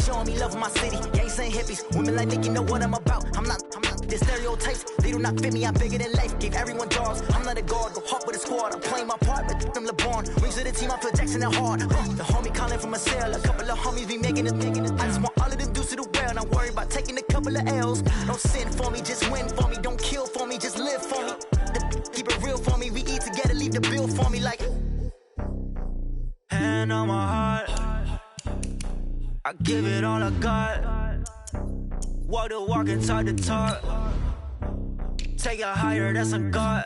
showing me love of my city. Gangs and hippies, women like Nicki know what I'm about. I'm not the stereotypes, they do not fit me. I'm bigger than life, gave everyone dogs. I'm not a guard, go hard with a squad. I'm playing my part, but them LeBron. Rings to the team, I feel Jackson and hard. The homie calling from a cell, a couple of homies be making it. I just want all of them dudes to do well, not worry about taking a couple of L's. Don't sin for me, just win for me. Don't kill for me, just live for me. Keep it real for me, we eat together, leave the bill for me like. Hand on my heart, I give it all I got. Walk the walk and talk the talk. Take it higher, that's a God.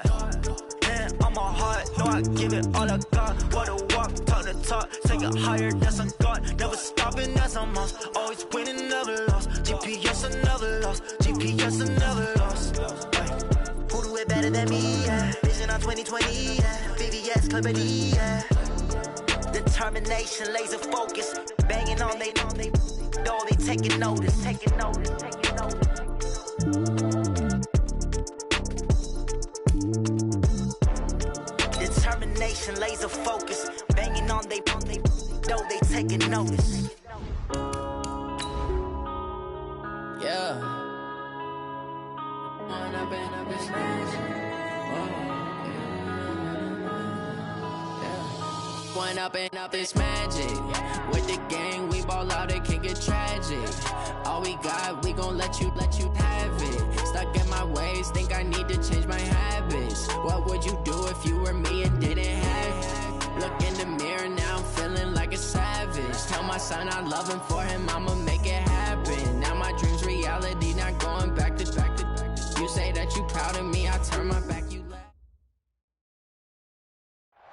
Hand on my heart, no, I give it all I got. Walk the walk, talk the talk. Take it higher, that's a God. Never stopping, that's a must. Always winning, never lost. GPS, I never lost. GPS, I never lost. Who do it better than me? Yeah. Vision on 2020, yeah. VVS, Clarity, yeah. Determination, laser focus, banging on they taking notice, taking notice. Determination, laser focus, banging on they taking notice. Yeah. One up and up is magic. With the gang, we ball out, it can get tragic. All we got, we gon' let you have it. Stuck in my ways, think I need to change my habits. What would you do if you were me and didn't have it? Look in the mirror, now I'm feeling like a savage. Tell my son I love him, for him I'ma make it happen. Now my dream's reality, not going back to. You say that you proud of me, I turn my back, you laugh.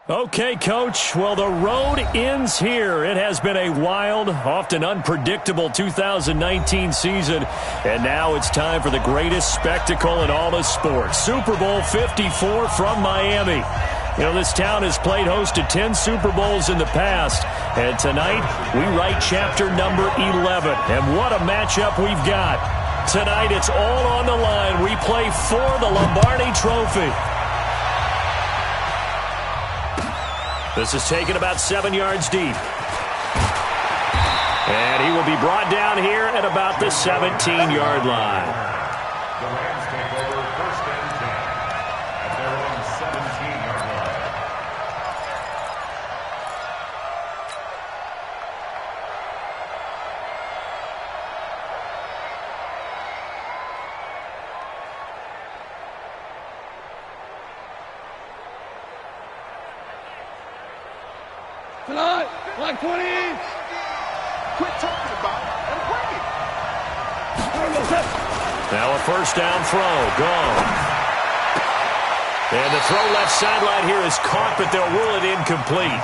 Okay, Coach. Well, the road ends here. It has been a wild, often unpredictable 2019 season. And now it's time for the greatest spectacle in all of sports. Super Bowl 54 from Miami. You know, this town has played host to 10 Super Bowls in the past. And tonight, we write chapter number 11. And what a matchup we've got. Tonight, it's all on the line. We play for the Lombardi Trophy. This is taken about 7 yards deep. And he will be brought down here at about the 17-yard line. The Rams take over 1st and 10 at their own 17-yard line. Tonight, like 20 each. Quit talking about it and bring it. Now a first down throw. Gone. And the throw left sideline here is caught, but they'll rule it incomplete.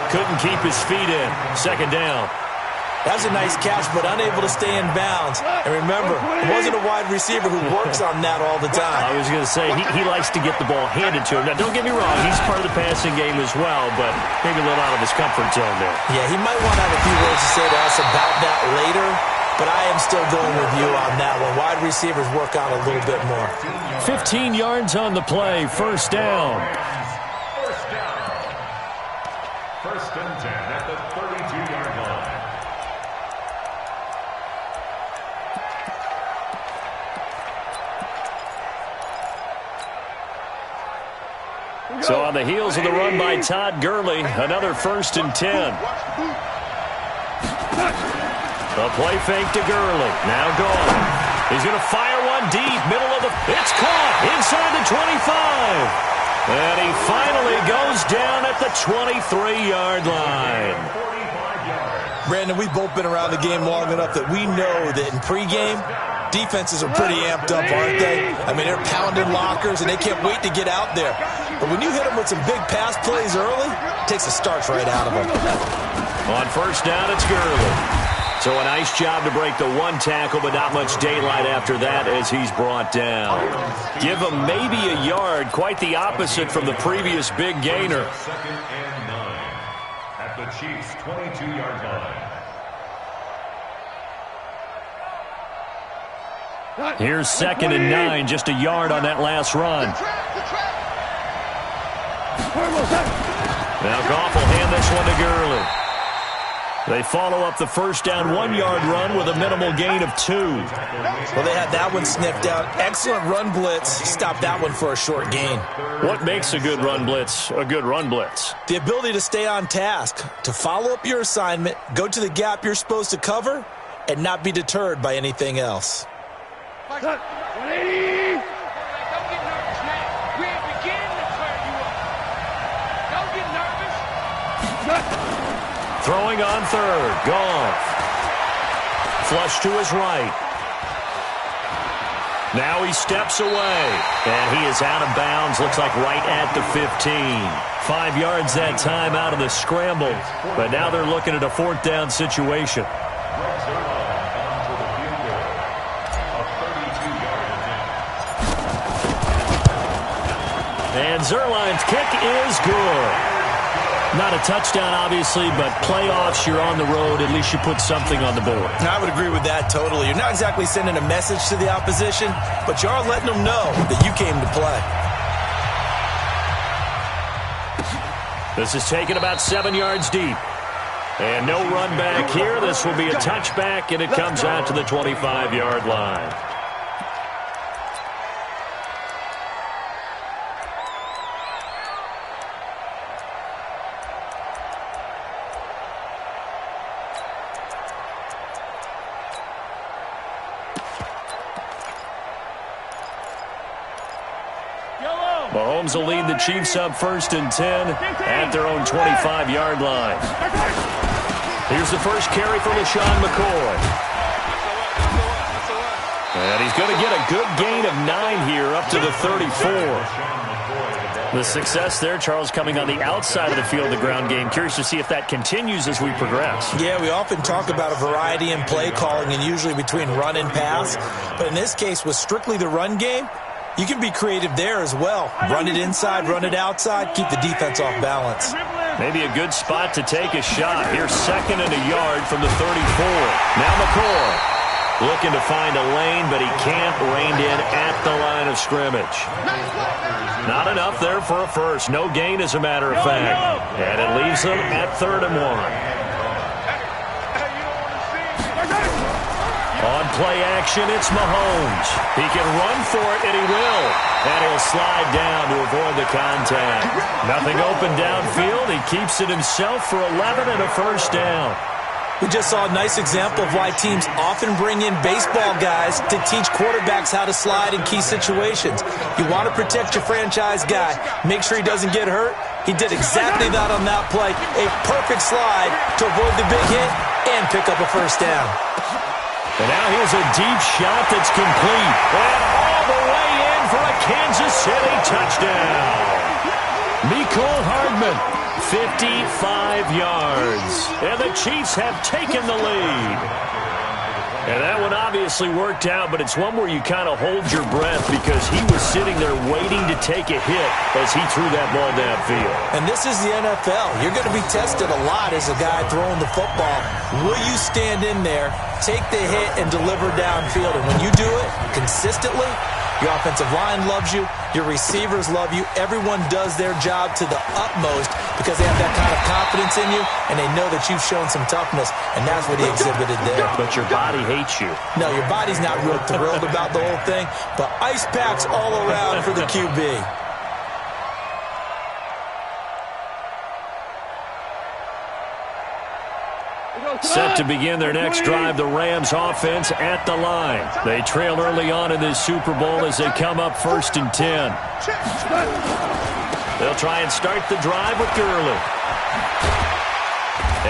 Couldn't keep his feet in. 2nd down. That was a nice catch, but unable to stay in bounds. And remember, it wasn't a wide receiver who works on that all the time. I was going to say, he likes to get the ball handed to him. Now, don't get me wrong, he's part of the passing game as well, but maybe a little out of his comfort zone there. Yeah, he might want to have a few words to say to us about that later, but I am still going with you on that one. Wide receivers work on a little bit more. 15 yards on the play, 1st down. 1st and 10 at the 32-yard line. So on the heels of the run by Todd Gurley, another 1st and 10. A play fake to Gurley. Now gone. He's going to fire one deep, middle of the... It's caught inside the 25. And he finally goes down at the 23-yard line. Brandon, we've both been around the game long enough that we know that in pregame, defenses are pretty amped up, aren't they? I mean, they're pounding lockers, and they can't wait to get out there. But when you hit them with some big pass plays early, it takes the starch right out of them. On 1st down, it's Gurley. So a nice job to break the one tackle, but not much daylight after that as he's brought down. Give him maybe a yard, quite the opposite from the previous big gainer. 2nd and 9 at the Chiefs' 22-yard line. Here's 2nd and 9, just a yard on that last run. Now Goff will hand this one to Gurley. They follow up the first down 1-yard run with a minimal gain of 2. Well, they had that one sniffed out. Excellent run blitz. Stopped that one for a short gain. What makes a good run blitz a good run blitz? The ability to stay on task, to follow up your assignment, go to the gap you're supposed to cover, and not be deterred by anything else. 180. Throwing on third. Goff. Flush to his right. Now he steps away. And he is out of bounds. Looks like right at the 15. 5 yards that time out of the scramble. But now they're looking at a 4th down situation. And Zerline's kick is good. Not a touchdown, obviously, but playoffs, you're on the road. At least you put something on the board. I would agree with that totally. You're not exactly sending a message to the opposition, but you are letting them know that you came to play. This is taken about 7 yards deep. And no run back here. This will be a touchback, and it comes out to the 25-yard line. Mahomes will lead the Chiefs up 1st and 10 at their own 25-yard line. Here's the first carry for LaShawn McCoy. And he's going to get a good gain of 9 here up to the 34. The success there, Charles, coming on the outside of the field, the ground game. Curious to see if that continues as we progress. Yeah, we often talk about a variety in play calling and usually between run and pass. But in this case, with strictly the run game, you can be creative there as well. Run it inside, run it outside, keep the defense off balance. Maybe a good spot to take a shot. Here's 2nd and a yard from the 34. Now McCoy looking to find a lane, but he can't. Reined in at the line of scrimmage. Not enough there for a first. No gain, as a matter of fact. And it leaves them at 3rd and 1. On play action, it's Mahomes. He can run for it, and he will. And he'll slide down to avoid the contact. Nothing open downfield. He keeps it himself for 11 and a first down. We just saw a nice example of why teams often bring in baseball guys to teach quarterbacks how to slide in key situations. You want to protect your franchise guy. Make sure he doesn't get hurt. He did exactly that on that play. A perfect slide to avoid the big hit and pick up a first down. And now here's a deep shot that's complete. And all the way in for a Kansas City touchdown. Mecole Hardman, 55 yards. And the Chiefs have taken the lead. And that one obviously worked out, but it's one where you kind of hold your breath because he was sitting there waiting to take a hit as he threw that ball downfield. And this is the NFL. You're going to be tested a lot as a guy throwing the football. Will you stand in there, take the hit, and deliver downfield? And when you do it consistently, your offensive line loves you, your receivers love you, everyone does their job to the utmost because they have that kind of confidence in you, and they know that you've shown some toughness, and that's what he exhibited there. But your body hates you. No, your body's not real thrilled about the whole thing, but ice packs all around for the QB. Set to begin their next drive, the Rams offense at the line. They trail early on in this Super Bowl as they come up 1st and 10. They'll try and start the drive with Gurley.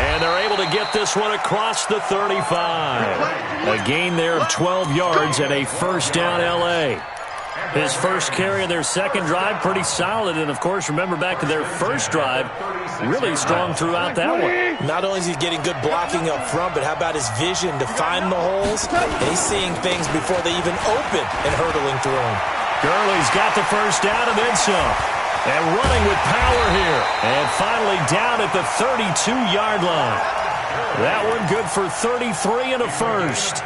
And they're able to get this one across the 35. A gain there of 12 yards and a first down L.A. His first carry of their second drive, pretty solid. And, of course, remember back to their first drive, really strong throughout that one. Not only is he getting good blocking up front, but how about his vision to find the holes? And he's seeing things before they even open and hurtling through them. Gurley's got the first down and then some. And running with power here. And finally down at the 32-yard line. That one good for 33 and a first.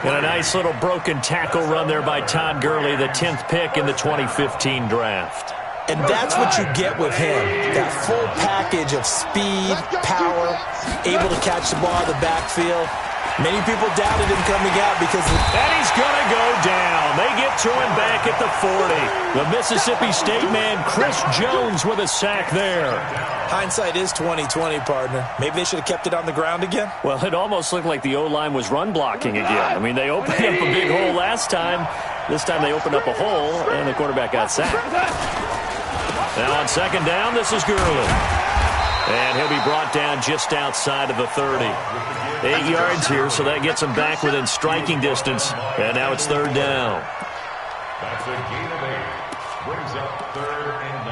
And a nice little broken tackle run there by Todd Gurley, the 10th pick in the 2015 draft. And that's what you get with him, that full package of speed, power, able to catch the ball out of the backfield. Many people doubted him coming out because... And he's going to go down. They get to him back at the 40. The Mississippi State man, Chris Jones, with a sack there. Hindsight is 20/20, partner. Maybe they should have kept it on the ground again. Well, it almost looked like the O-line was run blocking again. I mean, they opened up a big hole last time. This time they opened up a hole, and the quarterback got sacked. Now on second down, this is Gurley. And he'll be brought down just outside of the 30. 8 yards here, so that gets him back within striking distance. And now it's third down. That's a gain of 8. Brings up 3rd and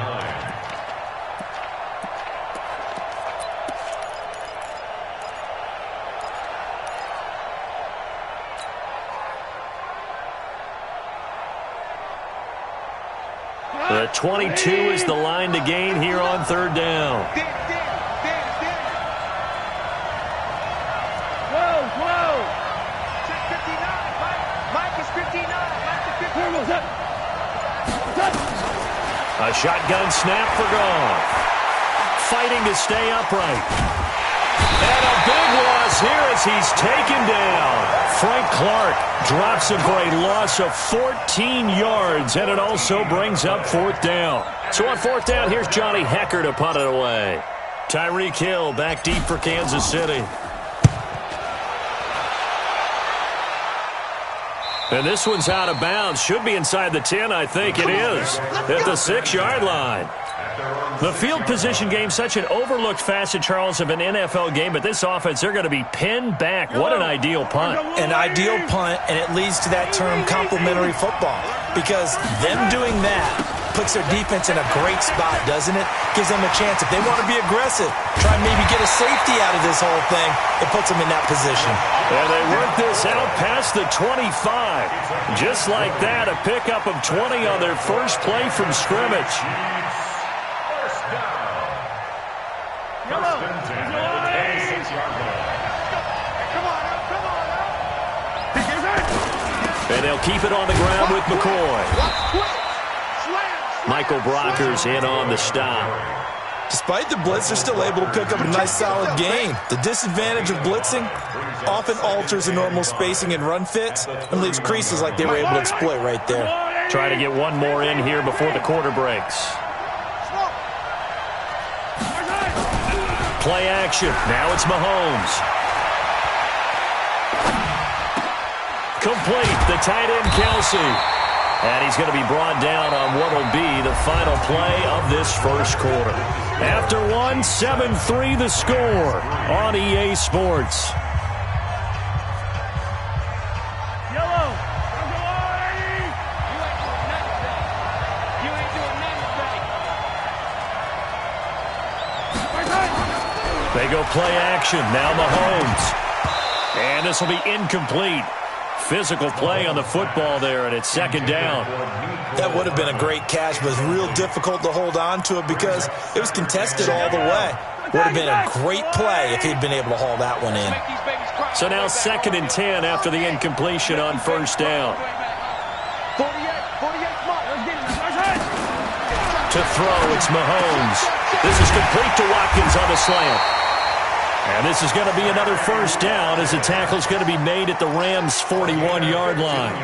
9. The 22 is the line to gain here on third down. A shotgun snap for Goff. Fighting to stay upright. And a big loss here as he's taken down. Frank Clark drops him for a loss of 14 yards, and it also brings up fourth down. So on fourth down, here's Johnny Hecker to punt it away. Tyreek Hill back deep for Kansas City. And this one's out of bounds. Should be inside the 10, I think it is. At the 6-yard line. The field position game, such an overlooked facet, Charles, of an NFL game, but this offense, they're going to be pinned back. What an ideal punt. An ideal punt, and it leads to that term complementary football, because them doing that puts their defense in a great spot, doesn't it? Gives them a chance. If they want to be aggressive, try and maybe get a safety out of this whole thing, it puts them in that position. And they work this out past the 25. Just like that, a pickup of 20 on their first play from scrimmage. And they'll keep it on the ground with McCoy. Michael Brockers in on the stop. Despite the blitz, they're still able to pick up a nice solid gain. The disadvantage of blitzing often alters the normal spacing and run fits and leaves creases like they were able to exploit right there. Try to get one more in here before the quarter breaks. Play action. Now it's Mahomes. Complete. The tight end, Kelsey. And he's going to be brought down on what will be the final play of this first quarter. After one, 7-3 the score on EA Sports. They go play action. Now Mahomes. And this will be incomplete. Physical play on the football there, and it's second down. That would have been a great catch, but it's real difficult to hold on to it because it was contested all the way. Would have been a great play if he'd been able to haul that one in. So now 2nd and 10 after the incompletion on first down. To throw, it's Mahomes. This is complete to Watkins on the slant. And this is going to be another first down as the tackle's going to be made at the Rams' 41-yard line.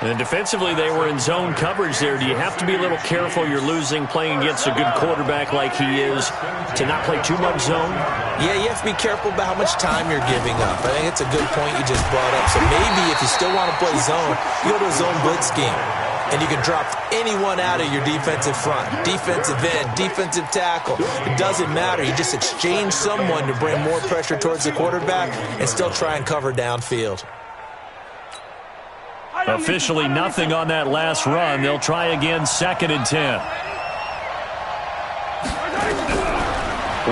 And defensively, they were in zone coverage there. Do you have to be a little careful you're losing playing against a good quarterback like he is to not play too much zone? Yeah, you have to be careful about how much time you're giving up. I think it's a good point you just brought up. So maybe if you still want to play zone, you go to a zone blitz scheme. And you can drop anyone out of your defensive front, defensive end, defensive tackle. It doesn't matter. You just exchange someone to bring more pressure towards the quarterback and still try and cover downfield. Officially nothing on that last run. They'll try again, 2nd and 10.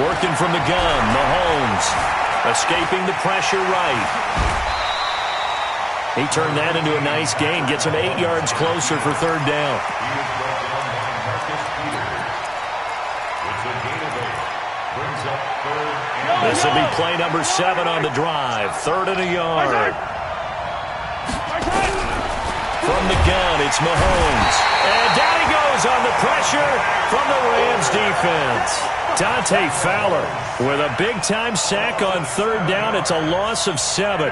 Working from the gun, Mahomes. Escaping the pressure right. He turned that into a nice gain. Gets him 8 yards closer for third down. This will be play number 7 on the drive. 3rd and a yard. From the gun, it's Mahomes. And down he goes on the pressure from the Rams defense. Dante Fowler with a big-time sack on third down. It's a loss of 7.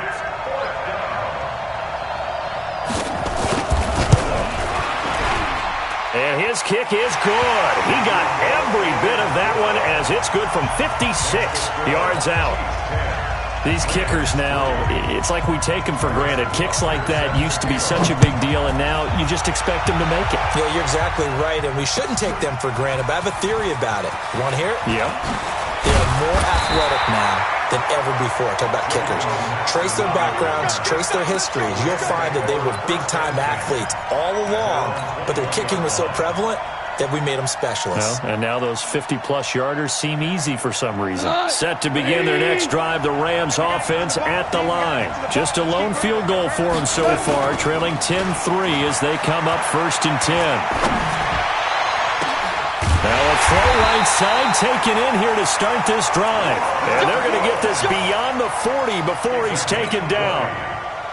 And his kick is good. He got every bit of that one as it's good from 56 yards out. These kickers now, it's like we take them for granted. Kicks like that used to be such a big deal, and now you just expect them to make it. Yeah, you're exactly right, and we shouldn't take them for granted, but I have a theory about it. You want to hear it? Yep. They are more athletic now than ever before. Talk about kickers. Trace their backgrounds, trace their histories. You'll find that they were big-time athletes all along, but their kicking was so prevalent that we made them specialists. Well, and now those 50-plus yarders seem easy for some reason. Set to begin their next drive, the Rams offense at the line. Just a lone field goal for them so far, trailing 10-3 as they come up 1st and 10. Now a throw right side taken in here to start this drive. And they're going to get this beyond the 40 before he's taken down.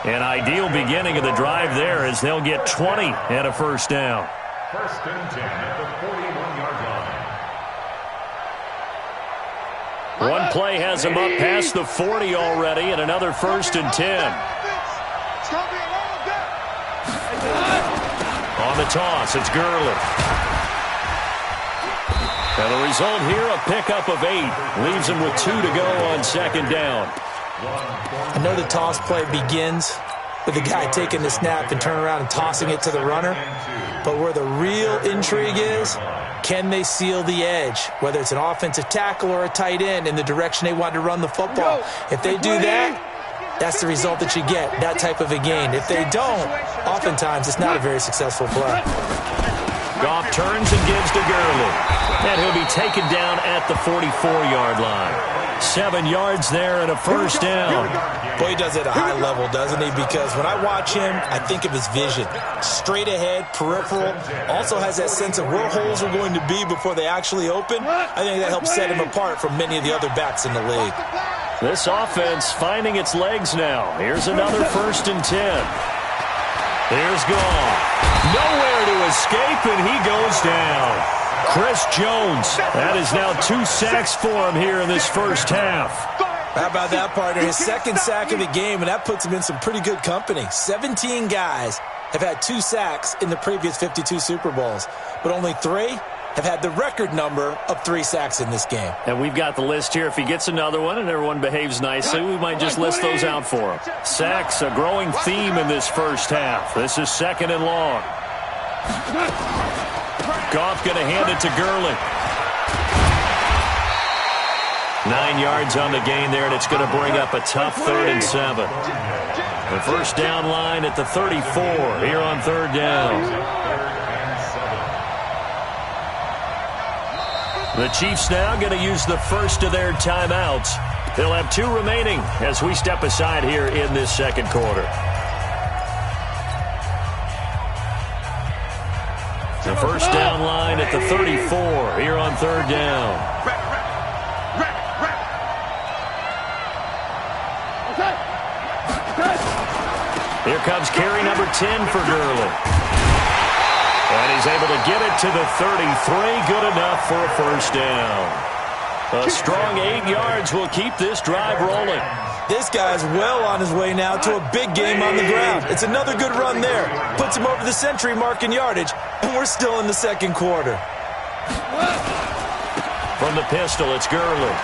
An ideal beginning of the drive there as they'll get 20 and a first down. 1st and 10 at the 41-yard line. One play has him up past the 40 already, and another 1st and 10. On the toss, it's Gurley. And the result here, a pickup of 8. Leaves him with 2 to go on 2nd down. I know the toss play begins with the guy taking the snap and turning around and tossing it to the runner. But where the real intrigue is, can they seal the edge, whether it's an offensive tackle or a tight end, in the direction they want to run the football? If they do that, that's the result that you get, that type of a gain. If they don't, oftentimes it's not a very successful play. Goff turns and gives to Gurley. And he'll be taken down at the 44-yard line. 7 yards there and a first down. Boy, he does it at a high level, doesn't he? Because when I watch him, I think of his vision. Straight ahead, peripheral. Also has that sense of where holes are going to be before they actually open. I think that helps set him apart from many of the other backs in the league. This offense finding its legs now. Here's another 1st and 10. Here's Goff. Nowhere to escape, and he goes down. Chris Jones. That is now 2 sacks for him here in this first half. How about that, partner? His 2nd sack of the game, and that puts him in some pretty good company. 17 guys have had 2 sacks in the previous 52 Super Bowls, but only 3 have had the record number of 3 sacks in this game. And we've got the list here. If he gets another one and everyone behaves nicely, we might just list those out for him. Sacks, a growing theme in this first half. This is 2nd and long. Goff going to hand it to Gurley. 9 yards on the gain there, and it's going to bring up a tough 3rd and 7. The first down line at the 34 here on 3rd down. The Chiefs now going to use the first of their timeouts. They'll have 2 remaining as we step aside here in this 2nd quarter. The first down line at the 34 here on 3rd down. Here comes carry number 10 for Gurley. And he's able to get it to the 33. Good enough for a first down. A strong 8 yards will keep this drive rolling. This guy's well on his way now to a big game on the ground. It's another good run there. Puts him over the century mark in yardage, and we're still in the 2nd quarter. From the pistol, it's Gurley.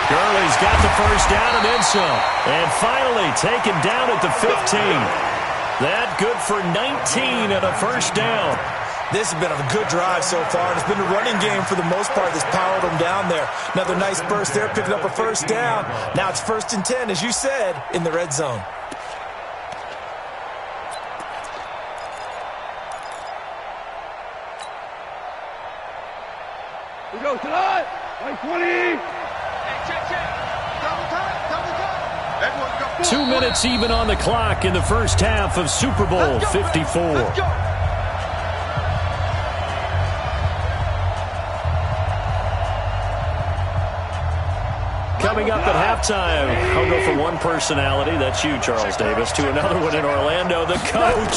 Gurley's got the first down and then some. And finally taken down at the 15. That good for 19 and a first down. This has been a good drive so far. It's been a running game for the most part that's powered them down there. Another nice burst there, picking up a first down. Now it's 1st and 10, as you said, in the red zone. We go tonight. 20. Double time. Everyone go. 2 minutes even on the clock in the first half of Super Bowl 54. Coming up at halftime, I'll go from one personality, that's you, Charles Davis, to another one in Orlando, the coach.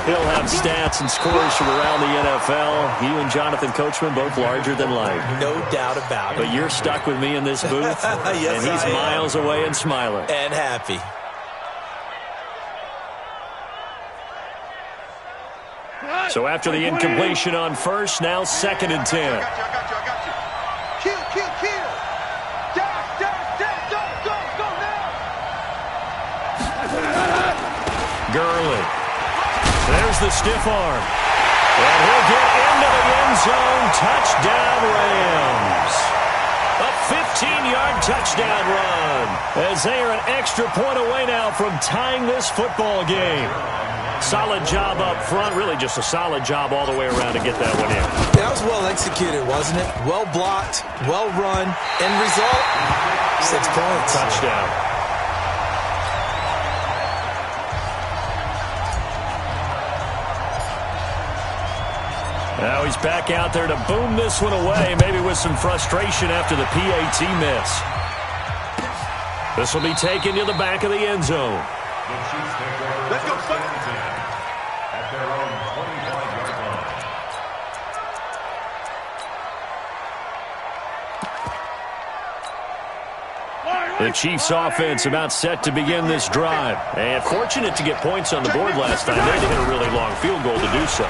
He'll have stats and scores from around the NFL. You and Jonathan Coachman, both larger than life. No doubt about it. But you're stuck with me in this booth, yes, and he's miles away and smiling. And happy. So after the incompletion on first, now 2nd and 10. I got you. Kill. Dash, go now. Gurley. There's the stiff arm. And he'll get into the end zone. Touchdown, Rams. A 15-yard touchdown run. As they are an extra point away now from tying this football game. Solid job up front. Really just a solid job all the way around to get that one in. That was well executed, wasn't it? Well blocked, well run. End result, 6 points. Touchdown. Now he's back out there to boom this one away, maybe with some frustration after the PAT miss. This will be taken to the back of the end zone. Let's go, son. At their own 25-yard line. The Chiefs offense about set to begin this drive. And fortunate to get points on the board last time. They had to hit a really long field goal to do so.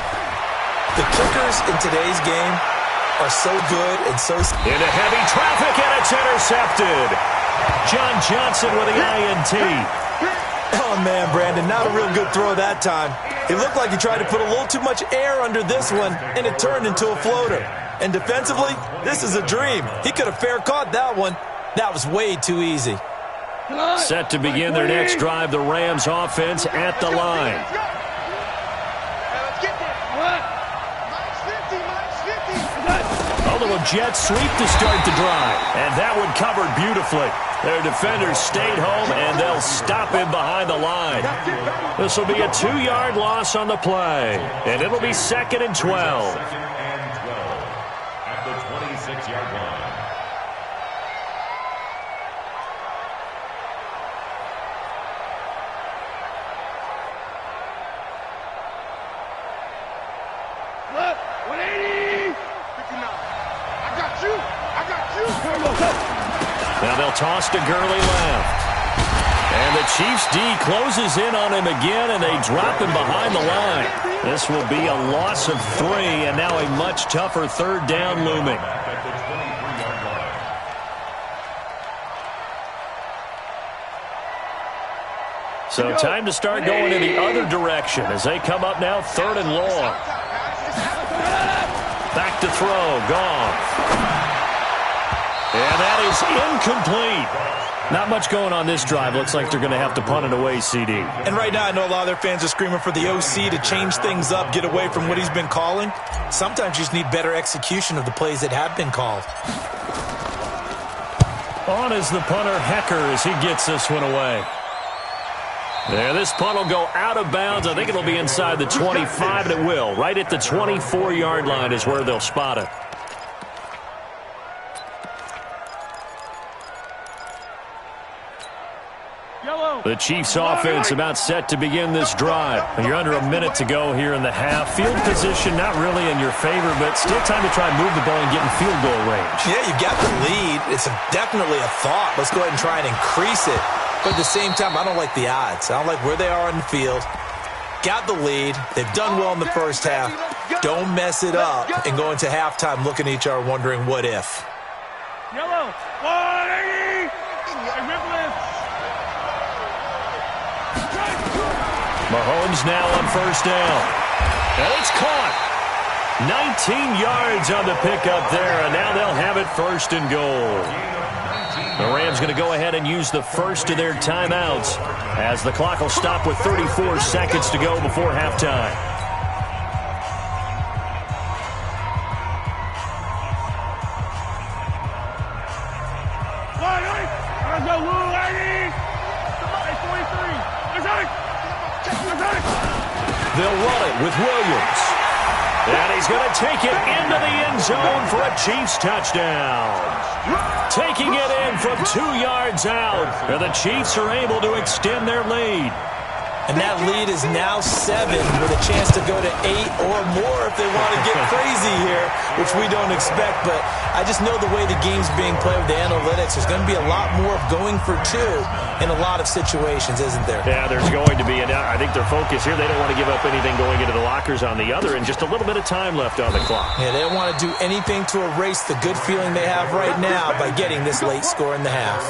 The kickers in today's game are so good and so... Into heavy traffic, and it's intercepted. John Johnson with the INT. Oh, man, Brandon, not a real good throw that time. It looked like he tried to put a little too much air under this one, and it turned into a floater. And defensively, this is a dream. He could have fair caught that one. That was way too easy. Set to begin their next drive, the Rams offense at the line. A little jet sweep to start the drive. And that one covered beautifully. Their defenders stayed home, and they'll stop him behind the line. This will be a 2-yard loss on the play. And it'll be 2nd and 12. At the 26-yard line. Now they'll toss to Gurley left. And the Chiefs D closes in on him again, and they drop him behind the line. This will be a loss of 3, and now a much tougher 3rd down looming. So time to start going in the other direction as they come up now 3rd and long. Back to throw, gone. And that is incomplete. Not much going on this drive. Looks like they're going to have to punt it away, CD. And right now I know a lot of their fans are screaming for the OC to change things up, get away from what he's been calling. Sometimes you just need better execution of the plays that have been called. On is the punter, Hecker, as he gets this one away. There, this punt will go out of bounds. I think it'll be inside the 25, and it will. Right at the 24-yard line is where they'll spot it. The Chiefs offense about set to begin this drive. You're under a minute to go here in the half. Field position not really in your favor, but still time to try and move the ball and get in field goal range. Yeah, you got the lead. It's definitely a thought. Let's go ahead and try and increase it. But at the same time, I don't like the odds. I don't like where they are on the field. Got the lead. They've done well in the first half. Don't mess it up and go into halftime looking at each other wondering what if. Yellow. 180. Mahomes now on first down. And it's caught. 19 yards on the pickup there, and now they'll have it 1st and goal. The Rams going to go ahead and use the first of their timeouts as the clock will stop with 34 seconds to go before halftime. They'll run it with Williams. And he's going to take it into the end zone for a Chiefs touchdown. Taking it in from 2 yards out. And the Chiefs are able to extend their lead. And that lead is now 7 with a chance to go to 8 or more if they want to get crazy here, which we don't expect. But I just know the way the game's being played with the analytics, there's going to be a lot more of going for 2 in a lot of situations, isn't there? Yeah, there's going to be. And I think their focus here, they don't want to give up anything going into the lockers on the other, and just a little bit of time left on the clock. Yeah, they don't want to do anything to erase the good feeling they have right now by getting this late score in the half.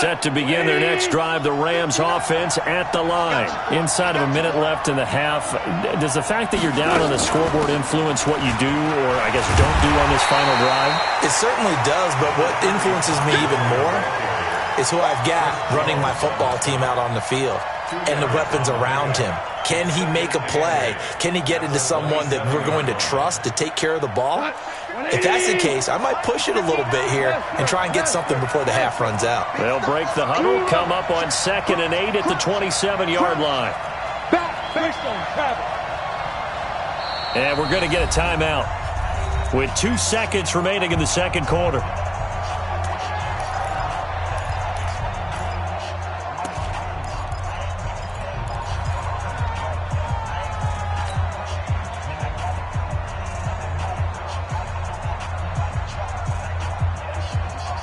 Set to begin their next drive, the Rams offense at the line. Inside of a minute left in the half, does the fact that you're down on the scoreboard influence what you do, or I guess don't do on this final drive? It certainly does, but what influences me even more is who I've got running my football team out on the field and the weapons around him. Can he make a play? Can he get into someone that we're going to trust to take care of the ball? If that's the case, I might push it a little bit here and try and get something before the half runs out. They'll break the huddle, come up on 2nd and 8 at the 27-yard line. And we're going to get a timeout with 2 seconds remaining in the second quarter.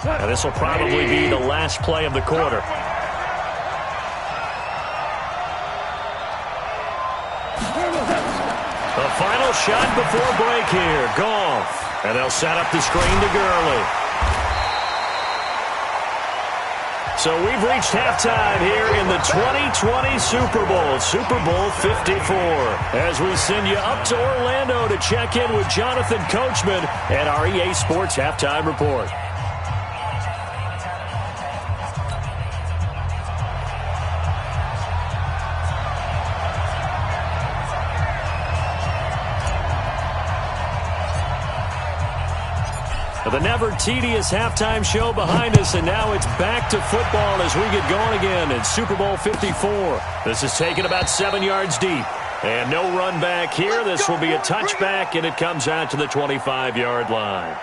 Now, this will probably be the last play of the quarter. The final shot before break here. Goff. And they'll set up the screen to Gurley. So we've reached halftime here in the 2020 Super Bowl, Super Bowl 54. As we send you up to Orlando to check in with Jonathan Coachman and our EA Sports Halftime Report. The never-tedious halftime show behind us, and now it's back to football as we get going again in Super Bowl 54. This is taken about 7 yards deep. And no run back here. This will be a touchback, and it comes out to the 25-yard line.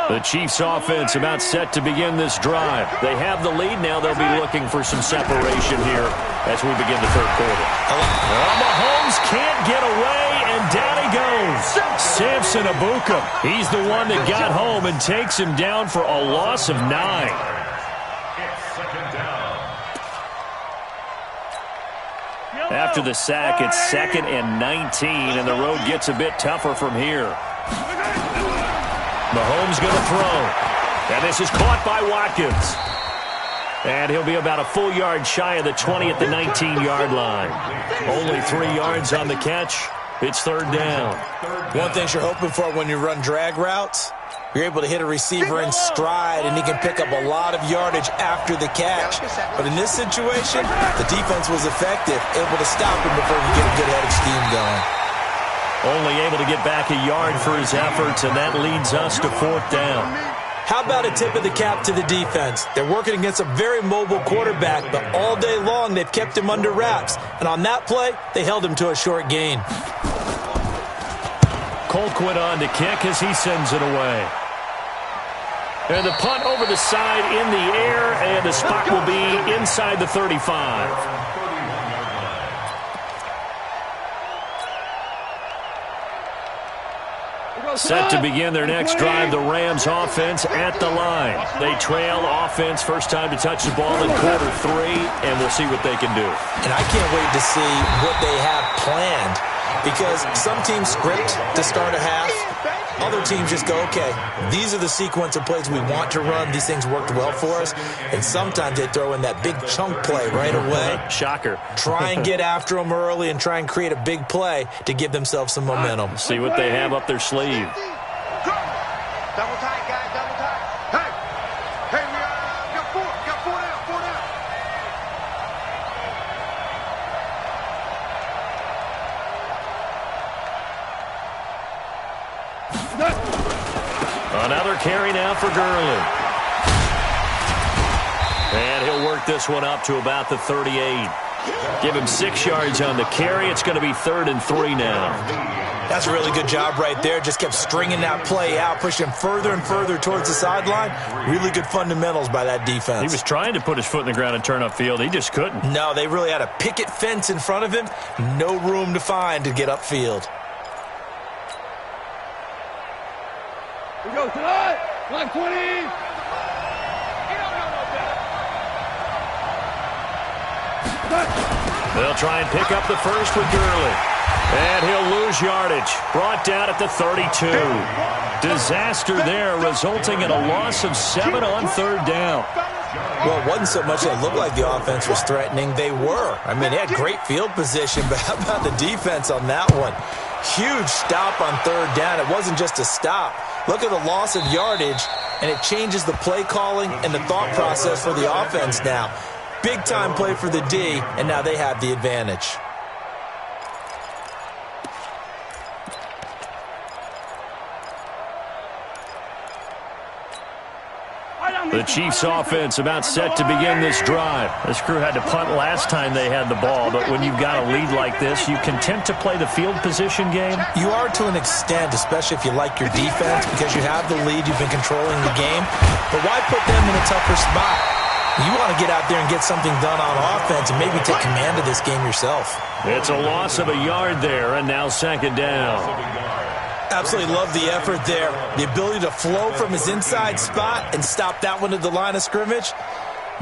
The Chiefs offense about set to begin this drive. They have the lead. Now they'll be looking for some separation here as we begin the third quarter. Mahomes can't get away, and down he goes. Samson Abuka. He's the one that got home and takes him down for a loss of 9. After the sack, it's 2nd and 19, and the road gets a bit tougher from here. Mahomes going to throw. And this is caught by Watkins. And he'll be about a full yard shy of the 20 at the 19-yard line. Only 3 yards on the catch. It's 3rd down. One thing you're hoping for when you run drag routes, you're able to hit a receiver in stride, and he can pick up a lot of yardage after the catch. But in this situation, the defense was effective, able to stop him before he get a good head of steam going. Only able to get back a yard for his efforts, and that leads us to 4th down. How about a tip of the cap to the defense? They're working against a very mobile quarterback, but all day long they've kept him under wraps. And on that play, they held him to a short gain. Colquitt on to kick as he sends it away. And the punt over the side in the air, and the spot will be inside the 35. Set to begin their next drive, the Rams offense at the line. They trail offense, first time to touch the ball in quarter 3, and we'll see what they can do. And I can't wait to see what they have planned because some teams script to start a half. Other teams just go, okay, these are the sequence of plays we want to run. These things worked well for us. And sometimes they throw in that big chunk play right away. Shocker. Try and get after them early and try and create a big play to give themselves some momentum. See what they have up their sleeve. Double tight, guys, double tight. Hey, we got four down, four down. Another carry now for Gurley. And he'll work this one up to about the 38. Give him 6 yards on the carry. It's going to be 3rd and 3 now. That's a really good job right there. Just kept stringing that play out, pushing him further and further towards the sideline. Really good fundamentals by that defense. He was trying to put his foot in the ground and turn upfield. He just couldn't. No, they really had a picket fence in front of him. No room to find to get upfield. We go tonight. 520. They'll try and pick up the first with Gurley. And he'll lose yardage. Brought down at the 32. Disaster there, resulting in a loss of 7 on 3rd down. Well, it wasn't so much that it looked like the offense was threatening. They were. I mean, they had great field position, but how about the defense on that one? Huge stop on 3rd down. It wasn't just a stop. Look at the loss of yardage, and it changes the play calling and the thought process for the offense now. Big-time play for the D, and now they have the advantage. The Chiefs offense about set to begin this drive. This crew had to punt last time they had the ball, but when you've got a lead like this, you content to play the field position game? You are to an extent, especially if you like your defense, because you have the lead, you've been controlling the game. But why put them in a tougher spot? You want to get out there and get something done on offense and maybe take command of this game yourself. It's a loss of a yard there, and now 2nd down. Absolutely love the effort there. The ability to flow from his inside spot and stop that one at the line of scrimmage.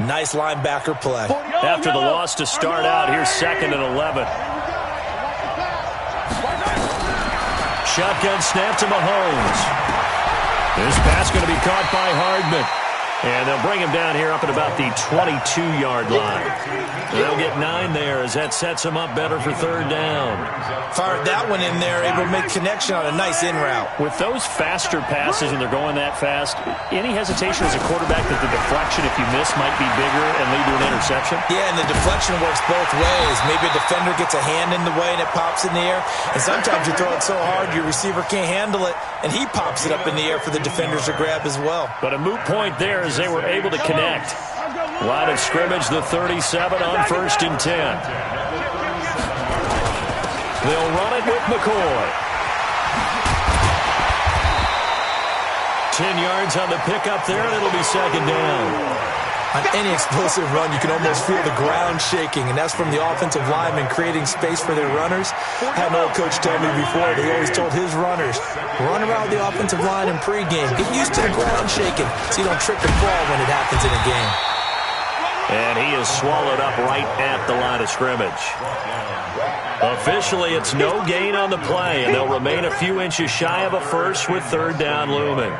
Nice linebacker play. After the loss to start out, here's 2nd and 11. Shotgun snap to Mahomes. This pass going to be caught by Hardman. And they'll bring him down here up at about the 22-yard line. They'll get 9 there as that sets him up better for 3rd down. Fired that one in there, able to make connection on a nice in route. With those faster passes and they're going that fast, any hesitation as a quarterback that the deflection, if you miss, might be bigger and lead to an interception? Yeah, and the deflection works both ways. Maybe a defender gets a hand in the way and it pops in the air. And sometimes you throw it so hard your receiver can't handle it, and he pops it up in the air for the defenders to grab as well. But a moot point there as they were able to connect. Line of scrimmage, the 37 on 1st and 10. They'll run it with McCoy. 10 yards on the pickup there, and it'll be 2nd down. On any explosive run, you can almost feel the ground shaking, and that's from the offensive linemen creating space for their runners. I had an old coach tell me before, he always told his runners, run around the offensive line in pregame. Get used to the ground shaking so you don't trip and fall when it happens in a game. And he is swallowed up right at the line of scrimmage. Officially, it's no gain on the play, and they'll remain a few inches shy of a first with 3rd down looming.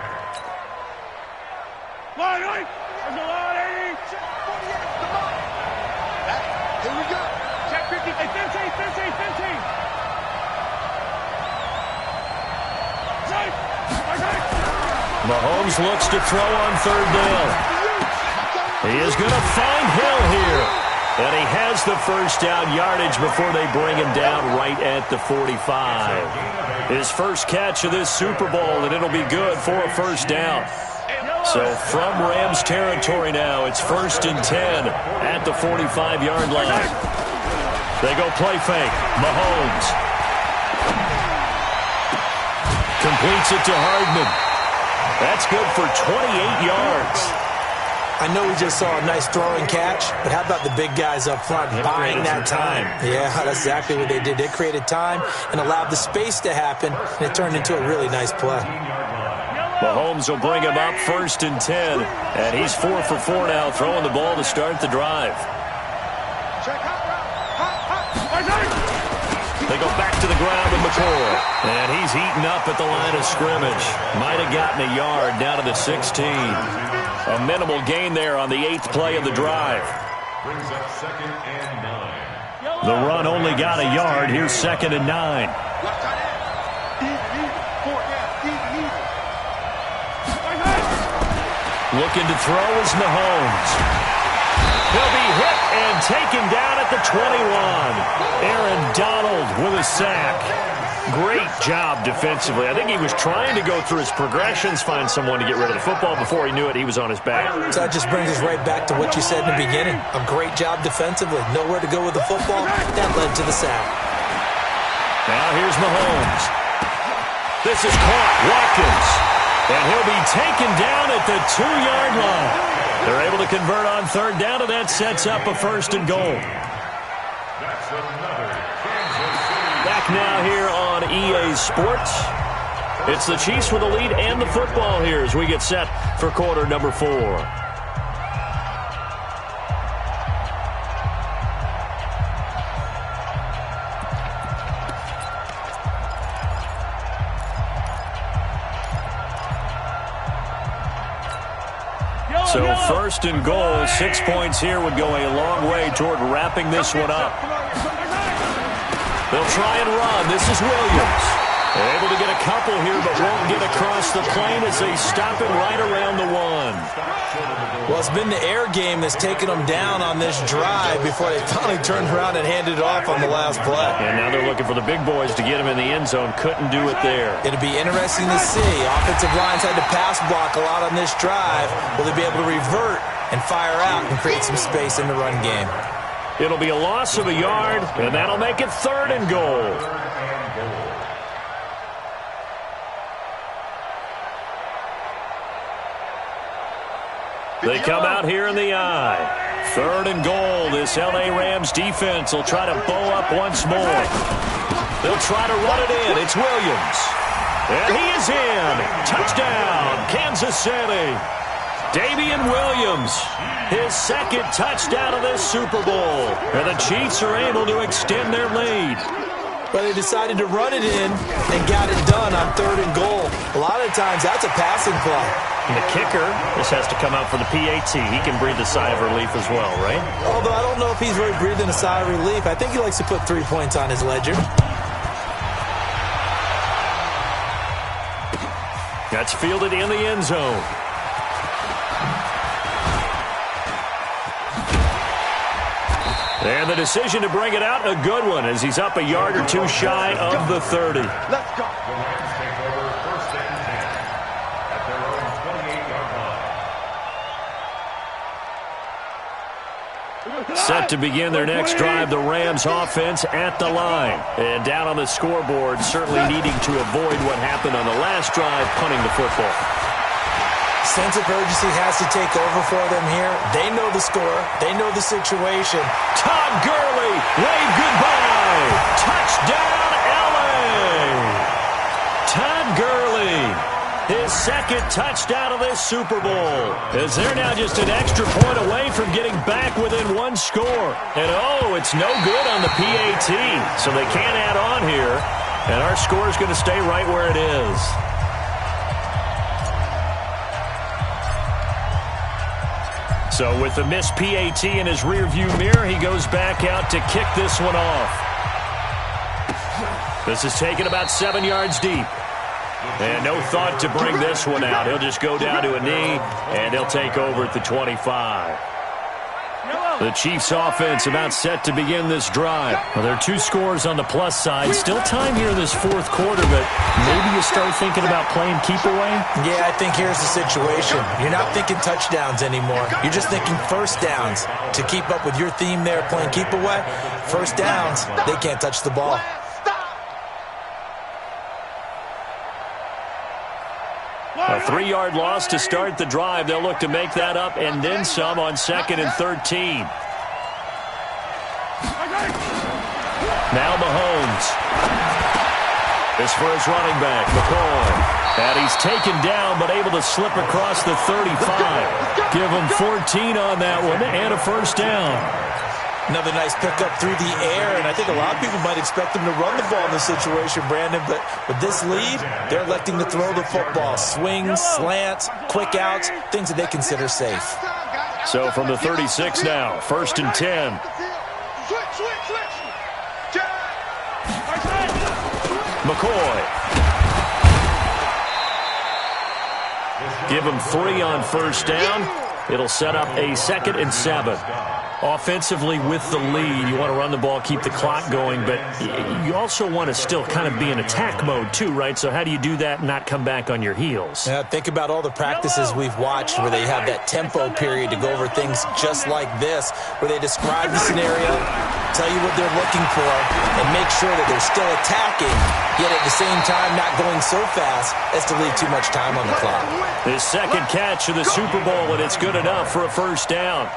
Mahomes looks to throw on 3rd down. He is going to find Hill here. And he has the first down yardage before they bring him down right at the 45. His first catch of this Super Bowl, and it'll be good for a first down. So from Rams territory now, it's 1st and 10 at the 45-yard line. They go play fake. Mahomes completes it to Hardman. That's good for 28 yards. I know we just saw a nice throwing catch, but how about the big guys up front buying that time? Yeah, that's exactly what they did. They created time and allowed the space to happen, and it turned into a really nice play. Mahomes will bring him up 1st and 10, and he's 4 for 4 now, throwing the ball to start the drive. They go back to the ground with McCoy. And he's eaten up at the line of scrimmage. Might have gotten a yard down to the 16. A minimal gain there on the 8th play of the drive. Brings up 2nd and 9. The run only got a yard. Here's 2nd and 9. Looking to throw is Mahomes. He'll be hit and taken down at the 21. Aaron Donald with a sack. Great job defensively. I think he was trying to go through his progressions, find someone to get rid of the football. Before he knew it, he was on his back. So that just brings us right back to what you said in the beginning. A great job defensively. Nowhere to go with the football. That led to the sack. Now here's Mahomes. This is caught. Watkins. And he'll be taken down at the 2-yard line. They're able to convert on 3rd down, and that sets up a 1st and goal. That's another Kansas City. Back now here on EA Sports. It's the Chiefs with the lead and the football here as we get set for quarter number 4. So 1st and goal, 6 points here would go a long way toward wrapping this one up. They'll try and run. This is Williams. They're able to get a couple here, but won't get across the plane as they stop it right around the 1. Well, it's been the air game that's taken them down on this drive before they finally turned around and handed it off on the last play. And now they're looking for the big boys to get him in the end zone. Couldn't do it there. It'll be interesting to see. Offensive lines had to pass block a lot on this drive. Will they be able to revert and fire out and create some space in the run game? It'll be a loss of a yard, and that'll make it 3rd and goal. They come out here in the eye. 3rd and goal. This L.A. Rams defense will try to bow up once more. They'll try to run it in. It's Williams. And he is in. Touchdown, Kansas City. Damian Williams, his 2nd touchdown of this Super Bowl. And the Chiefs are able to extend their lead. But they decided to run it in and got it done on 3rd and goal. A lot of times that's a passing play. And the kicker, this has to come out for the PAT. He can breathe a sigh of relief as well, right? Although I don't know if he's really breathing a sigh of relief. I think he likes to put 3 points on his ledger. That's fielded in the end zone. And the decision to bring it out, a good one, as he's up a yard or 2 shy of the 30. Let's go. The Rams take over 1st and 10 at their own 28-yard line. Set to begin their next drive, the Rams offense at the line. And down on the scoreboard, certainly needing to avoid what happened on the last drive, punting the football. Sense of urgency has to take over for them here. They know the score. They know the situation. Todd Gurley, wave goodbye. Touchdown, L.A. Todd Gurley, his 2nd touchdown of this Super Bowl. As they're now just an extra point away from getting back within 1 score. And oh, it's no good on the PAT. So they can't add on here. And our score is going to stay right where it is. So with the missed PAT in his rearview mirror, he goes back out to kick this one off. This is taken about 7 yards deep. And no thought to bring this one out. He'll just go down to a knee, and he'll take over at the 25. The Chiefs offense about set to begin this drive. Well, there are 2 scores on the plus side. Still time here in this 4th quarter, but maybe you start thinking about playing keep away? Yeah, I think here's the situation. You're not thinking touchdowns anymore. You're just thinking 1st downs. To keep up with your theme there, playing keep away, 1st downs, they can't touch the ball. A 3-yard loss to start the drive. They'll look to make that up and then some on 2nd and 13. Now Mahomes. This for his running back, McCoy. And he's taken down but able to slip across the 35. Give him 14 on that one and a 1st down. Another nice pickup through the air, and I think a lot of people might expect them to run the ball in this situation, Brandon, but with this lead, they're electing to throw the football. Swings, slants, quick outs, things that they consider safe. So from the 36 now, 1st and 10. McCoy. Give him 3 on 1st down. It'll set up a 2nd and 7. Offensively with the lead, you want to run the ball, keep the clock going, but you also want to still kind of be in attack mode too, right? So how do you do that and not come back on your heels? Yeah, think about all the practices we've watched where they have that tempo period to go over things just like this, where they describe the scenario, tell you what they're looking for, and make sure that they're still attacking, yet at the same time not going so fast as to leave too much time on the clock. His 2nd catch of the Super Bowl, and it's good enough for a 1st down.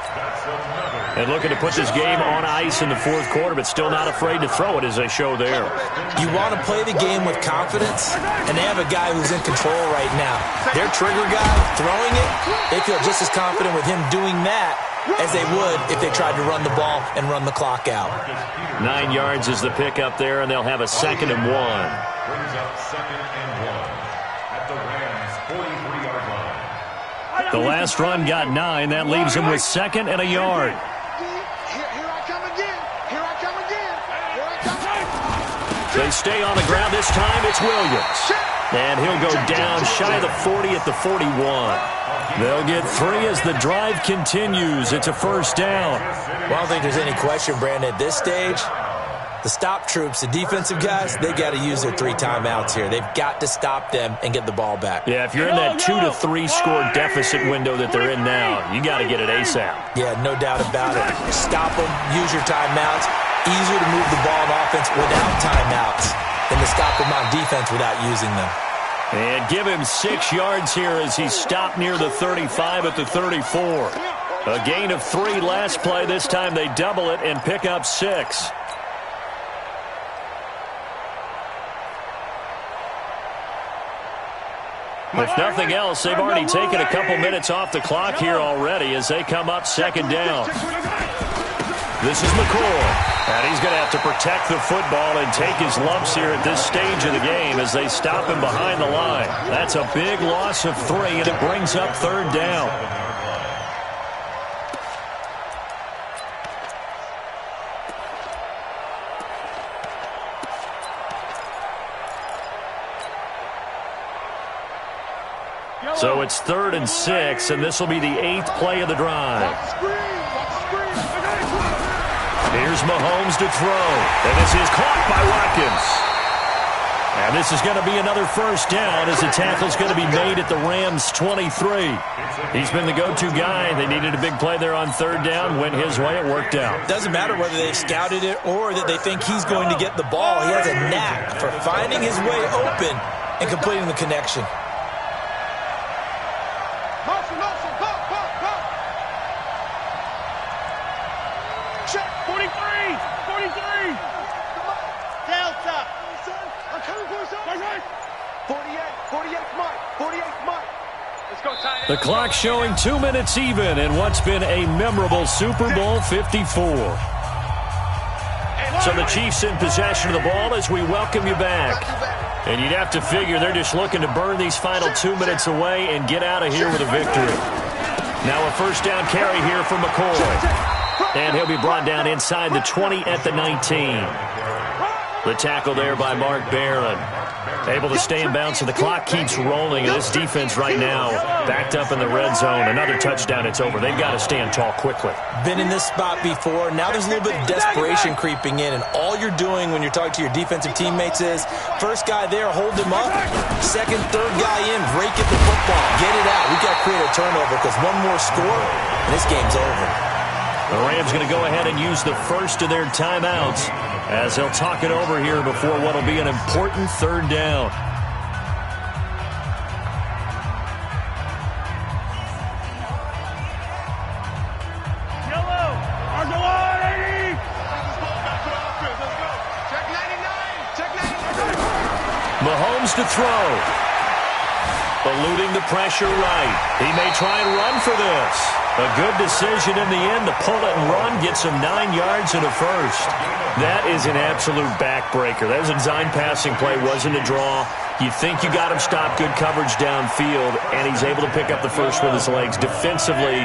And looking to put this game on ice in the 4th quarter, but still not afraid to throw it as they show there. You want to play the game with confidence, and they have a guy who's in control right now. Their trigger guy throwing it, they feel just as confident with him doing that as they would if they tried to run the ball and run the clock out. 9 yards is the pickup there, and they'll have a 2nd and 1. Brings up 2nd and 1 at the Rams' 43-yard line. The last run got 9. That leaves him with 2nd and a yard. They stay on the ground. This time it's Williams. And he'll go down shy of the 40 at the 41. They'll get 3 as the drive continues. It's a 1st down. Well, I don't think there's any question, Brandon, at this stage, the stop troops, the defensive guys, they got to use their 3 timeouts here. They've got to stop them and get the ball back. Yeah, if you're in that 2 to 3 score deficit window that they're in now, you got to get it ASAP. Yeah, no doubt about it. Stop them, use your timeouts. Easier to move the ball on offense without timeouts than to stop them on defense without using them. And give him 6 yards here as he stopped near the 35 at the 34. A gain of 3 last play. This time they double it and pick up 6. If nothing else, they've already taken a couple minutes off the clock here already as they come up 2nd down. This is McCoy. And he's going to have to protect the football and take his lumps here at this stage of the game as they stop him behind the line. That's a big loss of 3, and it brings up 3rd down. So it's 3rd and 6, and this will be the 8th play of the drive. Here's Mahomes to throw, and this is caught by Watkins. And this is going to be another 1st down as the tackle's going to be made at the Rams' 23. He's been the go-to guy. They needed a big play there on 3rd down. Went his way. It worked out. Doesn't matter whether they've scouted it or that they think he's going to get the ball. He has a knack for finding his way open and completing the connection. The clock showing 2 minutes even in what's been a memorable Super Bowl 54. So the Chiefs in possession of the ball as we welcome you back. And you'd have to figure they're just looking to burn these final 2 minutes away and get out of here with a victory. Now a 1st down carry here for McCoy. And he'll be brought down inside the 20 at the 19. The tackle there by Mark Barron. Able to stay in bounds, and the clock keeps rolling. And this defense right now backed up in the red zone. Another touchdown, it's over. They've got to stand tall quickly. Been in this spot before. Now there's a little bit of desperation creeping in, and all you're doing when you're talking to your defensive teammates is, first guy there, hold him up. Second, third guy in, break at the football. Get it out. We've got to create a turnover because one more score, and this game's over. The Rams going to go ahead and use the first of their timeouts as they'll talk it over here before what will be an important 3rd down. Mahomes to throw. Eluding the pressure right. He may try and run for this. A good decision in the end to pull it and run, get some 9 yards and a first. That is an absolute backbreaker. That was a design passing play, wasn't a draw. You think you got him stopped, good coverage downfield, and he's able to pick up the first with his legs. Defensively,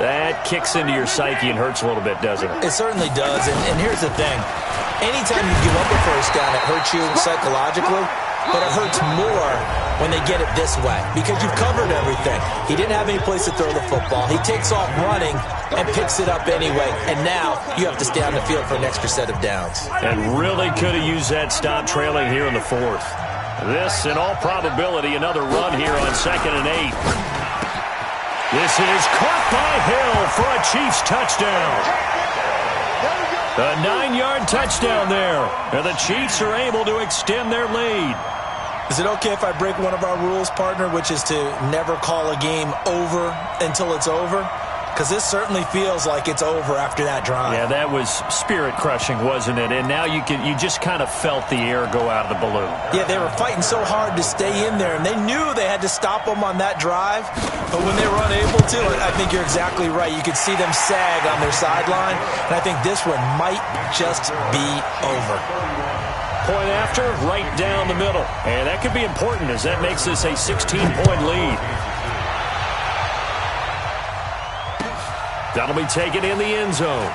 that kicks into your psyche and hurts a little bit, doesn't it? It certainly does, and here's the thing. Anytime you give up a first down, it hurts you psychologically, but it hurts more when they get it this way because you've covered everything. He didn't have any place to throw the football. He takes off running and picks it up anyway, and now you have to stay on the field for an extra set of downs. And really could have used that stop trailing here in the fourth. This, in all probability, another run here on 2nd and 8. This is caught by Hill for a Chiefs touchdown. A 9-yard touchdown there. And the Chiefs are able to extend their lead. Is it okay if I break one of our rules, partner, which is to never call a game over until it's over? Because this certainly feels like it's over after that drive. Yeah, that was spirit-crushing, wasn't it? And now you just kind of felt the air go out of the balloon. Yeah, they were fighting so hard to stay in there, and they knew they had to stop them on that drive. But when they were unable to, I think you're exactly right. You could see them sag on their sideline, and I think this one might just be over. Point after, right down the middle. And that could be important as that makes this a 16-point lead. That'll be taken in the end zone.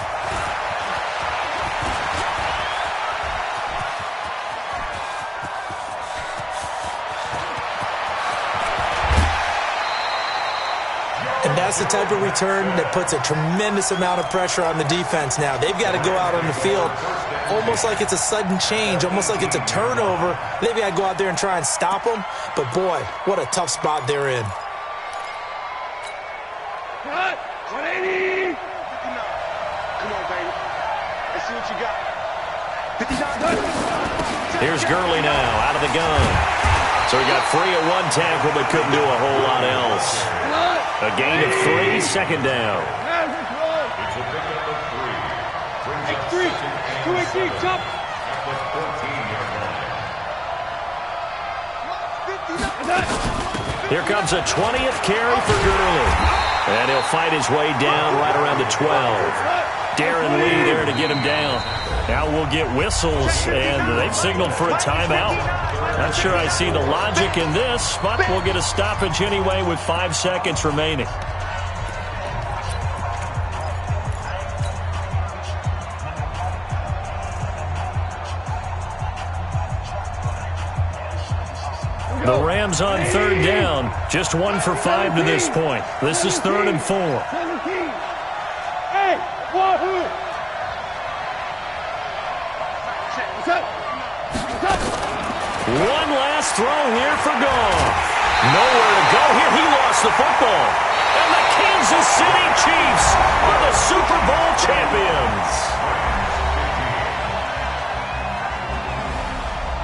And that's the type of return that puts a tremendous amount of pressure on the defense now. They've got to go out on the field almost like it's a sudden change, almost like it's a turnover. They've got to go out there and try and stop them. But, boy, what a tough spot they're in. Cut! 180! 59. Come on, baby. Let's see what you got. 59. Here's Gurley now, out of the gun. So he got free of one tackle, but couldn't do a whole lot else. A gain of 3, 2nd down. It's a pickup of 3. Brings up 2 jump. At the 14-yard line. Here comes a 20th carry for Gurley. And he'll fight his way down right around the 12. Darren Lee there to get him down. Now we'll get whistles, and they've signaled for a timeout. Not sure I see the logic in this, but we'll get a stoppage anyway with 5 seconds remaining. The Rams on 3rd down, just 1 for 5 to this point. This is 3rd and 4. One last throw here for Goff. Nowhere to go here. He lost the football. And the Kansas City Chiefs are the Super Bowl champions.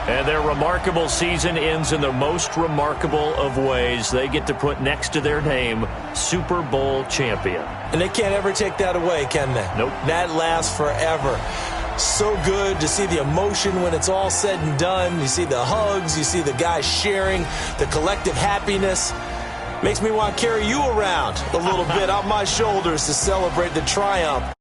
And their remarkable season ends in the most remarkable of ways. They get to put next to their name, Super Bowl champion. And they can't ever take that away, can they? Nope. That lasts forever. So good to see the emotion when it's all said and done. You see the hugs, you see the guys sharing, the collective happiness. Makes me want to carry you around a little bit on my shoulders to celebrate the triumph.